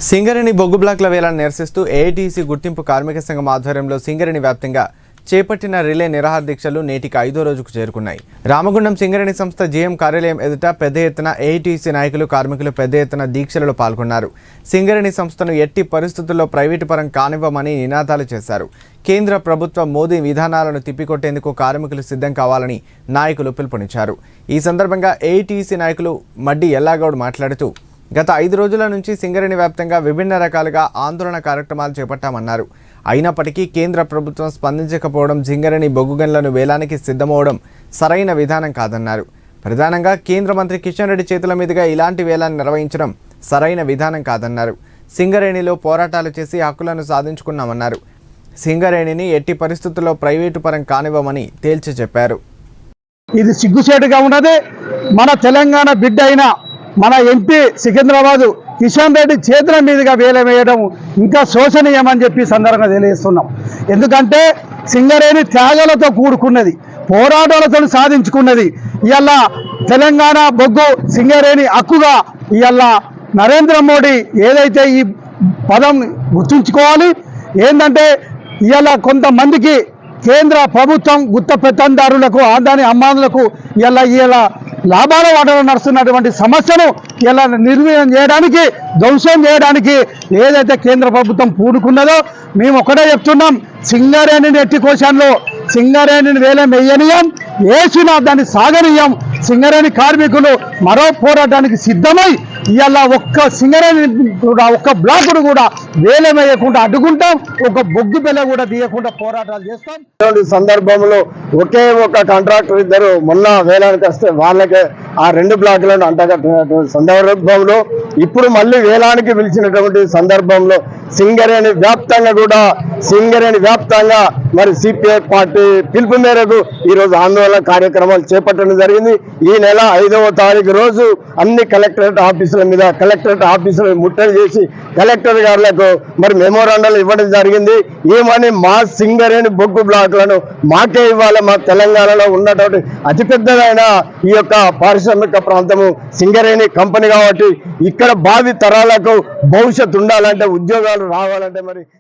సింగరేణి బొగ్గు బ్లాక్ల వేలాన్ని నిరసిస్తూ ఏఐటీసీ గుర్తింపు కార్మిక సంఘం ఆధ్వర్యంలో సింగరేణి వ్యాప్తంగా చేపట్టిన రిలే నిరాహార దీక్షలు నేటికి 5వ రోజుకు చేరుకున్నాయి. రామగుండం సింగరేణి సంస్థ జీఎం కార్యాలయం ఎదుట పెద్ద ఎత్తున ఏఐటీసీ నాయకులు కార్మికులు పెద్ద ఎత్తున దీక్షలలో పాల్గొన్నారు. సింగరేణి సంస్థను ఎట్టి పరిస్థితుల్లో ప్రైవేటు పరం కానివ్వమని నినాదాలు చేశారు. కేంద్ర ప్రభుత్వ మోదీ విధానాలను తిప్పికొట్టేందుకు కార్మికులు సిద్ధం కావాలని నాయకులు పిలుపునిచ్చారు. ఈ సందర్భంగా ఏఐటీసీ నాయకులు మడ్డి ఎల్లాగౌడ్ మాట్లాడుతూ గత 5 రోజుల నుంచి సింగరేణి వ్యాప్తంగా విభిన్న రకాలుగా ఆందోళన కార్యక్రమాలు చేపట్టామన్నారు. అయినప్పటికీ కేంద్ర ప్రభుత్వం స్పందించకపోవడం, సింగరేణి బొగ్గు గనులను వేలానికి సిద్ధమవడం సరైన విధానం కాదన్నారు. ప్రధానంగా కేంద్ర మంత్రి కిషన్ రెడ్డి చేతుల మీదుగా ఇలాంటి వేలాన్ని నిర్వహించడం సరైన విధానం కాదన్నారు. సింగరేణిలో పోరాటాలు చేసి హక్కులను సాధించుకున్నామన్నారు. సింగరేణిని ఎట్టి పరిస్థితుల్లో ప్రైవేటు పరం కానివ్వమని తేల్చి చెప్పారు. ఇది సిగ్గుచేటుగా ఉన్నది. మన తెలంగాణ బిడ్డ అయిన మన ఎంపీ సికింద్రాబాద్ కిషన్ రెడ్డి చేతుల మీదుగా వేలం వేయడం ఇంకా శోచనీయమని చెప్పి సందర్భంగా తెలియజేస్తున్నాం. ఎందుకంటే సింగరేణి త్యాగాలతో కూడుకున్నది, పోరాటాలతో సాధించుకున్నది. ఇవాళ తెలంగాణ బొగ్గు సింగరేణి హక్కుగా ఇవాళ నరేంద్ర మోడీ ఏదైతే ఈ పదం గుర్తుంచుకోవాలి. ఏంటంటే ఇవాళ కొంతమందికి కేంద్ర ప్రభుత్వం గుత్త పెత్తందారులకు, ఆదాని అమ్మానులకు ఇలా లాభాల వాటలో నడుస్తున్నటువంటి సమస్యను ఇలా నిర్వీర్యం చేయడానికి, ధ్వంసం చేయడానికి ఏదైతే కేంద్ర ప్రభుత్వం పూనుకున్నదో మేము ఒకటే చెప్తున్నాం. సింగరేణిని ఎట్టి కోశాల్లో సింగరేణిని వేలం వేయనీయం, వేసినా దాన్ని సాగనీయం. సింగరేణి కార్మికులు మరో పోరాటానికి సిద్ధమై ఇవాళ ఒక్క సింగరేణి కూడా ఒక్క బ్లాకును కూడా వేలం వేయకుండా అడ్డుకుంటాం. ఒక బొగ్గు బెల్ల కూడా తీయకుండా పోరాటాలు చేస్తాం. సందర్భంలో ఒకే ఒక కాంట్రాక్టర్ ఇద్దరు మొన్న వేలానికి వస్తే వాళ్ళకే ఆ 2 బ్లాకులను అంటగట్టినటువంటి సందర్భంలో ఇప్పుడు మళ్ళీ వేలానికి పిలిచినటువంటి సందర్భంలో సింగరేణి వ్యాప్తంగా మరి సిపిఐ పార్టీ పిలుపు మేరకు ఈరోజు ఆందోళన కార్యక్రమాలు చేపట్టడం జరిగింది. ఈ నెల 5వ తారీఖు రోజు అన్ని కలెక్టరేట్ ఆఫీసుల మీద ముట్టడి చేసి కలెక్టర్ గారులకు మరి మెమోరాండాలు ఇవ్వడం జరిగింది. ఏమని మా సింగరేణి బొగ్గు బ్లాకులను మాకే ఇవ్వాలి. మా తెలంగాణలో ఉన్నటువంటి అతిపెద్దదైన ఈ యొక్క పారిశ్రామిక ప్రాంతము సింగరేణి కంపెనీ కాబట్టి ఇక్కడ భావి తరాలకు భవిష్యత్తు ఉండాలంటే, ఉద్యోగాలు రావాలంటే మరి